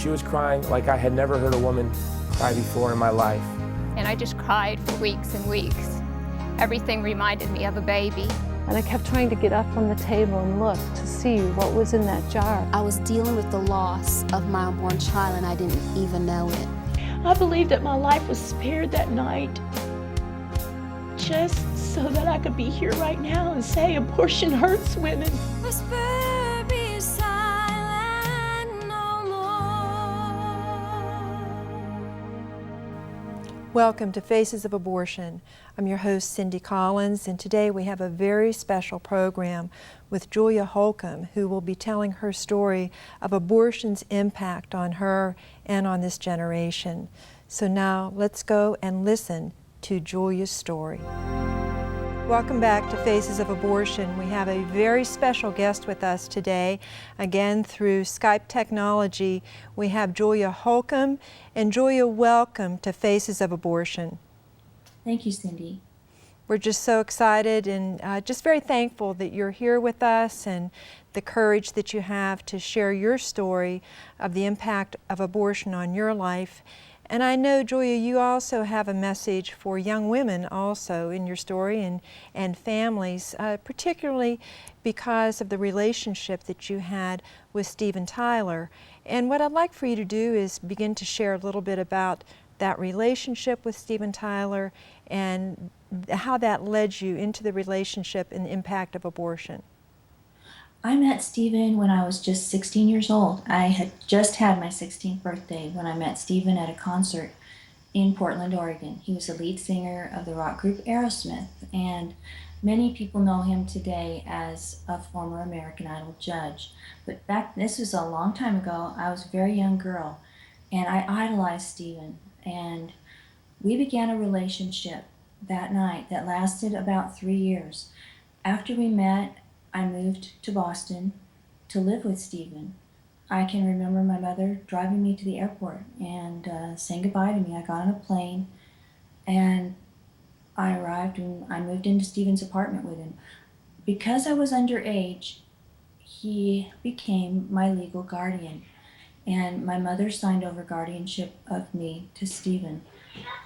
She was crying like I had never heard a woman cry before in my life. And I just cried for weeks and weeks. Everything reminded me of a baby. And I kept trying to get up from the table and look to see what was in that jar. I was dealing with the loss of my unborn child and I didn't even know it. I believed that my life was spared that night just so that I could be here right now and say abortion hurts women. Whisper, be silent no more. Welcome to Faces of Abortion. I'm your host, Cindy Collins, and today we have a very special program with Julia Holcomb, who will be telling her story of abortion's impact on her and on this generation. So now let's go and listen to Julia's story. Welcome back to Faces of Abortion. We have a very special guest with us today. Again, through Skype technology, we have Julia Holcomb. And Julia, welcome to Faces of Abortion. Thank you, Cindy. We're just so excited and just very thankful that you're here with us and the courage that you have to share your story of the impact of abortion on your life. And I know, Julia, you also have a message for young women also in your story and families, particularly because of the relationship that you had with Steven Tyler. And what I'd like for you to do is begin to share a little bit about that relationship with Steven Tyler and how that led you into the relationship and the impact of abortion. I met Steven when I was just 16 years old. I had just had my 16th birthday when I met Steven at a concert in Portland, Oregon. He was the lead singer of the rock group Aerosmith, and many people know him today as a former American Idol judge. But this was a long time ago. I was a very young girl, and I idolized Steven, and we began a relationship that night that lasted about 3 years. After we met, I moved to Boston to live with Steven. I can remember my mother driving me to the airport and saying goodbye to me. I got on a plane and I arrived and I moved into Steven's apartment with him. Because I was underage, he became my legal guardian, and my mother signed over guardianship of me to Steven.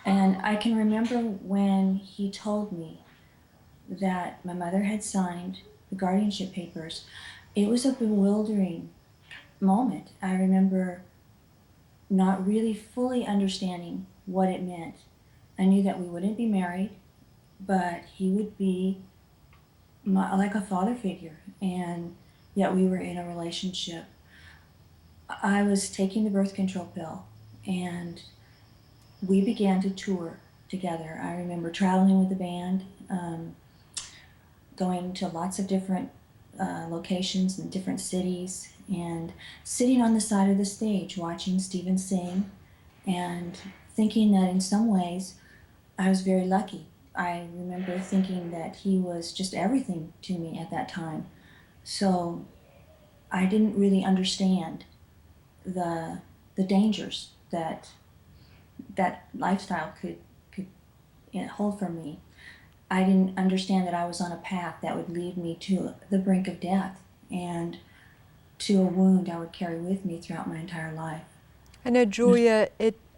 And I can remember when he told me that my mother had signed the guardianship papers. It was a bewildering moment. I remember not really fully understanding what it meant. I knew that we wouldn't be married, but he would be like a father figure, and yet we were in a relationship. I was taking the birth control pill, and we began to tour together. I remember traveling with the band, going to lots of different locations in different cities, and sitting on the side of the stage watching Steven sing and thinking that in some ways I was very lucky. I remember thinking that he was just everything to me at that time. So I didn't really understand the dangers that lifestyle could hold for me. I didn't understand that I was on a path that would lead me to the brink of death and to a wound I would carry with me throughout my entire life. I know, Julia,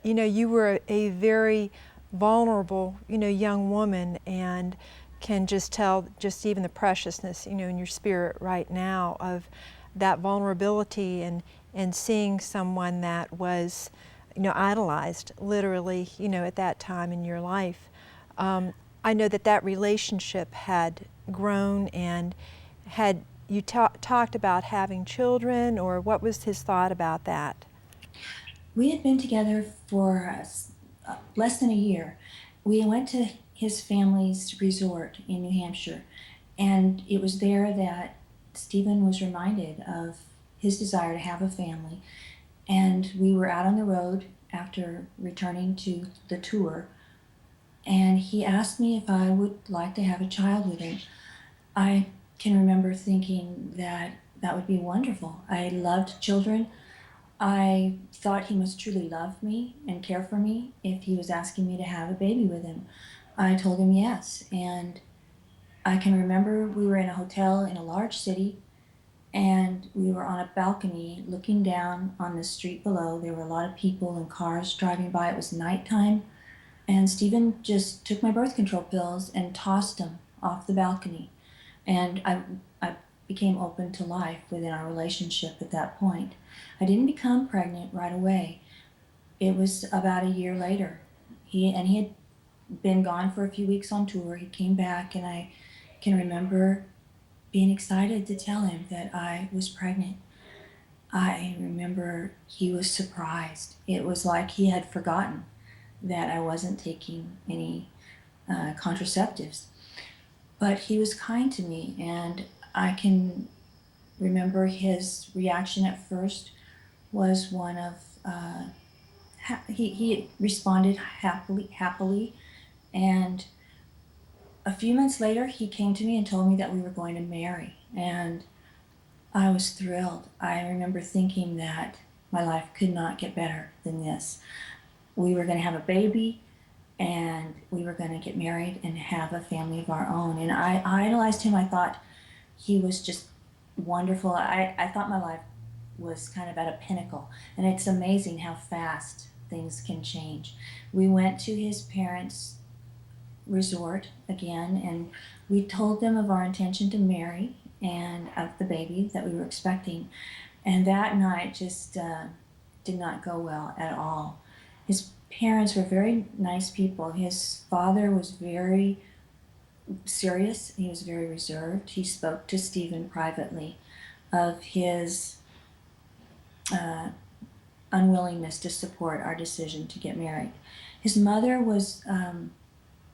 you were a very vulnerable, young woman, and can just tell just even the preciousness, in your spirit right now of that vulnerability and seeing someone that was, idolized literally, at that time in your life. I know that relationship had grown, and had you talked about having children, or what was his thought about that? We had been together for less than a year. We went to his family's resort in New Hampshire, and it was there that Steven was reminded of his desire to have a family. And we were out on the road after returning to the tour, and he asked me if I would like to have a child with him. I can remember thinking that that would be wonderful. I loved children. I thought he must truly love me and care for me if he was asking me to have a baby with him. I told him yes, and I can remember we were in a hotel in a large city, and we were on a balcony looking down on the street below. There were a lot of people and cars driving by. It was nighttime, and Stephen just took my birth control pills and tossed them off the balcony. And I became open to life within our relationship at that point. I didn't become pregnant right away. It was about a year later. He had been gone for a few weeks on tour. He came back, and I can remember being excited to tell him that I was pregnant. I remember he was surprised. It was like he had forgotten that I wasn't taking any contraceptives. But he was kind to me, and I can remember his reaction at first was one of, he responded happily, and a few months later he came to me and told me that we were going to marry, and I was thrilled. I remember thinking that my life could not get better than this. We were going to have a baby, and we were going to get married and have a family of our own. And I idolized him. I thought he was just wonderful. I thought my life was kind of at a pinnacle. And it's amazing how fast things can change. We went to his parents' resort again, and we told them of our intention to marry and of the baby that we were expecting. And that night just did not go well at all. His parents were very nice people. His father was very serious. He was very reserved. He spoke to Stephen privately of his unwillingness to support our decision to get married. His mother was,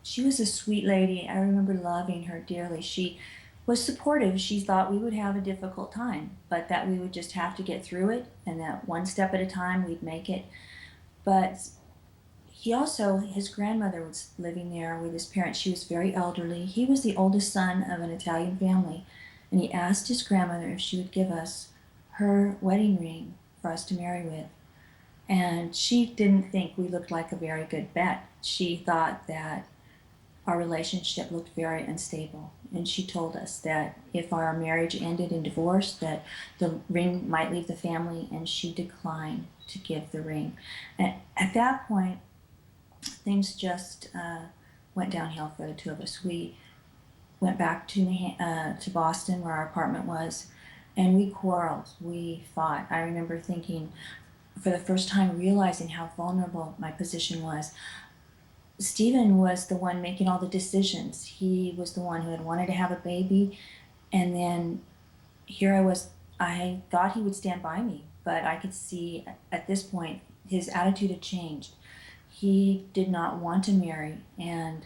she was a sweet lady. I remember loving her dearly. She was supportive. She thought we would have a difficult time, but that we would just have to get through it, and that one step at a time we'd make it. But he also, his grandmother was living there with his parents. She was very elderly. He was the oldest son of an Italian family, and he asked his grandmother if she would give us her wedding ring for us to marry with. And she didn't think we looked like a very good bet. She thought that our relationship looked very unstable. And she told us that if our marriage ended in divorce, that the ring might leave the family, and she declined to give the ring. And at that point, things just went downhill for the two of us. We went back to Boston, where our apartment was, and we quarreled. We fought. I remember thinking, for the first time, realizing how vulnerable my position was. Stephen was the one making all the decisions. He was the one who had wanted to have a baby, and then here I was. I thought he would stand by me, but I could see at this point his attitude had changed. He did not want to marry, and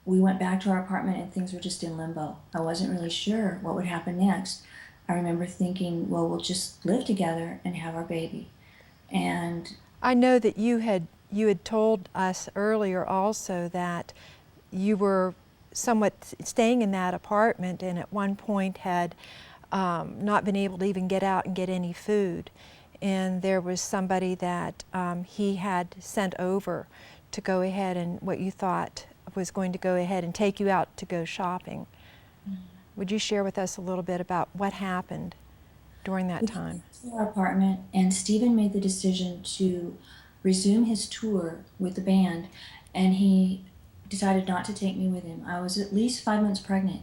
we went back to our apartment, and things were just in limbo. I wasn't really sure what would happen next. I remember thinking, well, we'll just live together and have our baby. And I know that you had told us earlier also that you were somewhat staying in that apartment, and at one point had not been able to even get out and get any food. And there was somebody that he had sent over to go ahead and what you thought was going to go ahead and take you out to go shopping. Mm-hmm. Would you share with us a little bit about what happened during that time? We went to our apartment, and Stephen made the decision to resume his tour with the band, and he decided not to take me with him. I was at least 5 months pregnant,